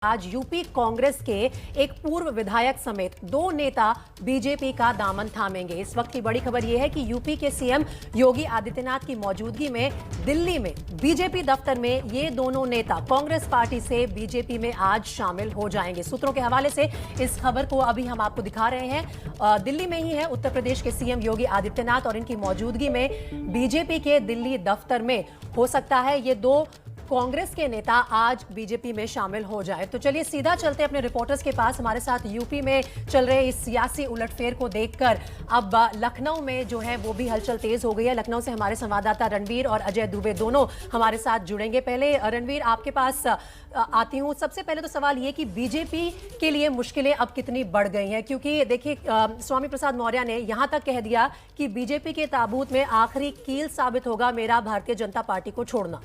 आज यूपी कांग्रेस के एक पूर्व विधायक समेत 2 नेता बीजेपी का दामन थामेंगे। इस वक्त की बड़ी खबर यह है कि यूपी के सीएम योगी आदित्यनाथ की मौजूदगी में दिल्ली में बीजेपी दफ्तर में ये दोनों नेता कांग्रेस पार्टी से बीजेपी में आज शामिल हो जाएंगे। सूत्रों के हवाले से इस खबर को अभी हम आपको दिखा रहे हैं। दिल्ली में ही है उत्तर प्रदेश के सीएम योगी आदित्यनाथ और इनकी मौजूदगी में बीजेपी के दिल्ली दफ्तर में हो सकता है ये 2 कांग्रेस के नेता आज बीजेपी में शामिल हो जाए। तो चलिए सीधा चलते हैं अपने रिपोर्टर्स के पास। हमारे साथ यूपी में चल रहे इस सियासी उलटफेर को देखकर अब लखनऊ में जो है वो भी हलचल तेज हो गई है। लखनऊ से हमारे संवाददाता रणवीर और अजय दुबे दोनों हमारे साथ जुड़ेंगे। पहले रणवीर आपके पास आती हूँ। सबसे पहले तो सवाल ये कि बीजेपी के लिए मुश्किलें अब कितनी बढ़ गई हैं, क्योंकि देखिए स्वामी प्रसाद मौर्य ने यहां तक कह दिया कि बीजेपी के ताबूत में आखिरी कील साबित होगा मेरा भारतीय जनता पार्टी को छोड़ना।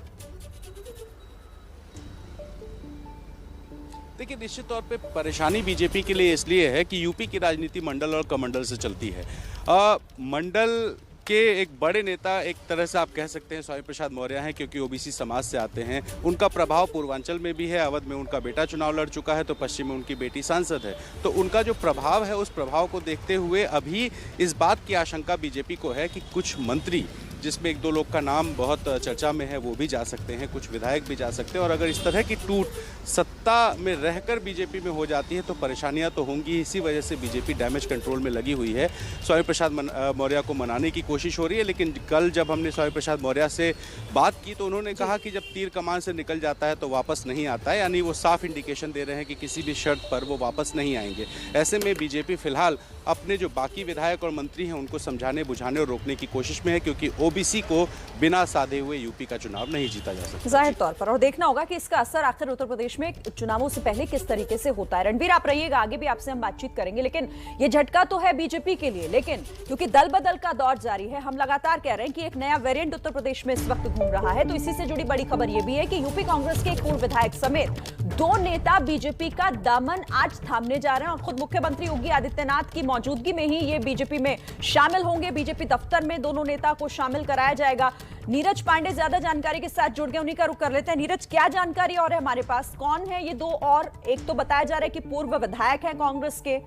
देखिए, निश्चित तौर पे परेशानी बीजेपी के लिए इसलिए है कि यूपी की राजनीति मंडल और कमंडल से चलती है। मंडल के एक बड़े नेता एक तरह से आप कह सकते हैं स्वामी प्रसाद मौर्य हैं, क्योंकि ओबीसी समाज से आते हैं। उनका प्रभाव पूर्वांचल में भी है। अवध में उनका बेटा चुनाव लड़ चुका है तो पश्चिम में उनकी बेटी सांसद है। तो उनका जो प्रभाव है उस प्रभाव को देखते हुए अभी इस बात की आशंका बीजेपी को है कि कुछ मंत्री, जिसमें 1-2 लोग का नाम बहुत चर्चा में है, वो भी जा सकते हैं, कुछ विधायक भी जा सकते हैं। और अगर इस तरह की टूट सत्ता में रहकर बीजेपी में हो जाती है तो परेशानियां तो होंगी। इसी वजह से बीजेपी डैमेज कंट्रोल में लगी हुई है। स्वामी प्रसाद मौर्य को मनाने की कोशिश हो रही है, लेकिन कल जब हमने स्वामी प्रसाद मौर्य से बात की तो उन्होंने कहा कि जब तीर कमान से निकल जाता है तो वापस नहीं आता है। यानी वो साफ इंडिकेशन दे रहे हैं कि किसी भी शर्त पर वो वापस नहीं आएंगे। ऐसे में बीजेपी फिलहाल अपने जो बाकी विधायक और मंत्री हैं उनको समझाने, बुझाने और रोकने की कोशिश में है, क्योंकि ओबीसी को बिना साधे हुए यूपी का चुनाव नहीं जीता जा सकता जाहिर तौर पर। और देखना होगा कि इसका असर आखिर उत्तर प्रदेश में चुनावों से पहले किस तरीके से होता है। रणवीर आप रहिएगा, आगे भी आपसे हम बातचीत करेंगे। लेकिन ये झटका तो है बीजेपी के लिए, लेकिन क्योंकि दल बदल का दौर जारी है, हम लगातार कह रहे हैं कि एक नया वेरिएंट उत्तर प्रदेश में इस वक्त घूम रहा है। तो इसी से जुड़ी बड़ी खबर यह भी है कि यूपी कांग्रेस के एक पूर्व विधायक समेत 2 नेता बीजेपी का दामन आज थामने जा रहे हैं और खुद मुख्यमंत्री योगी आदित्यनाथ की मौजूदगी में ही ये बीजेपी में शामिल होंगे। बीजेपी दफ्तर में दोनों नेता को शामिल कराया जाएगा। नीरज पांडे ज्यादा जानकारी के साथ जुड़ गए, उन्हीं का रुख कर लेते हैं। नीरज, क्या जानकारी और है हमारे पास? कौन है ये 2? और एक तो बताया जा रहा है कि पूर्व विधायक है कांग्रेस के,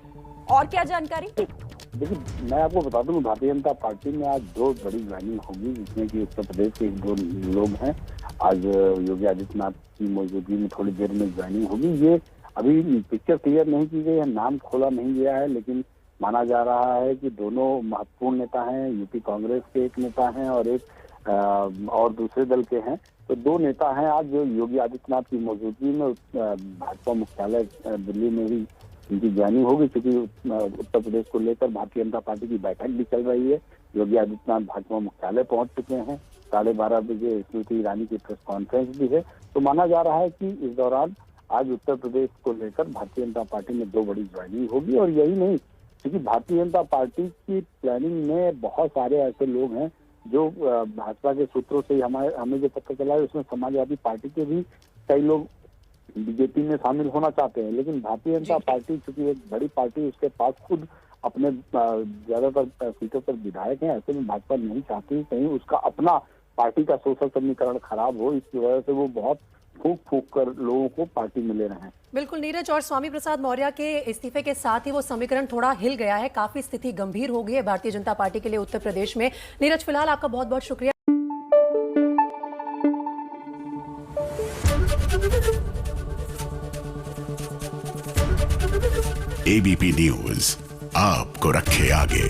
और क्या जानकारी? देखिए, मैं आपको बता दूं, भारतीय जनता पार्टी में आज 2 बड़ी ज्वाइनिंग होगी, जिसमें कि उत्तर प्रदेश के 2 लोग हैं। आज योगी आदित्यनाथ की मौजूदगी में थोड़ी देर में ज्वाइनिंग होगी। ये अभी पिक्चर क्लियर नहीं की गई है, नाम खोला नहीं गया है, लेकिन माना जा रहा है कि दोनों महत्वपूर्ण नेता हैं। यूपी कांग्रेस के एक नेता हैं और एक और दूसरे दल के हैं। तो 2 नेता हैं आज जो योगी आदित्यनाथ की मौजूदगी में भाजपा मुख्यालय दिल्ली में ही इनकी ज्वाइनिंग होगी, क्योंकि उत्तर प्रदेश को लेकर भारतीय जनता पार्टी की बैठक भी चल रही है। योगी आदित्यनाथ भाजपा मुख्यालय पहुंच चुके हैं। 12:30 बजे स्मृति ईरानी की प्रेस कॉन्फ्रेंस भी है। तो माना जा रहा है कि इस दौरान आज उत्तर प्रदेश को लेकर भारतीय जनता पार्टी में 2 बड़ी ज्वाइनिंग होगी। और यही नहीं, क्योंकि भारतीय जनता पार्टी की प्लानिंग में बहुत सारे ऐसे लोग हैं जो भाजपा के सूत्रों से हमें जो पता चला है उसमें समाजवादी पार्टी के भी कई लोग बीजेपी में शामिल होना चाहते हैं। लेकिन भारतीय जनता पार्टी चूंकि एक बड़ी पार्टी, उसके पास खुद अपने ज्यादातर सीटों पर विधायक हैं। ऐसे में भाजपा नहीं चाहती कहीं उसका अपना पार्टी का सोशल समीकरण खराब हो। इसकी वजह से वो बहुत फूक कर लोगों को पार्टी में ले रहे हैं। बिल्कुल नीरज, और स्वामी प्रसाद मौर्य के इस्तीफे के साथ ही वो समीकरण थोड़ा हिल गया है। काफी स्थिति गंभीर हो गई है भारतीय जनता पार्टी के लिए उत्तर प्रदेश में। नीरज, फिलहाल आपका बहुत बहुत शुक्रिया। एबीपी न्यूज आपको रखे आगे।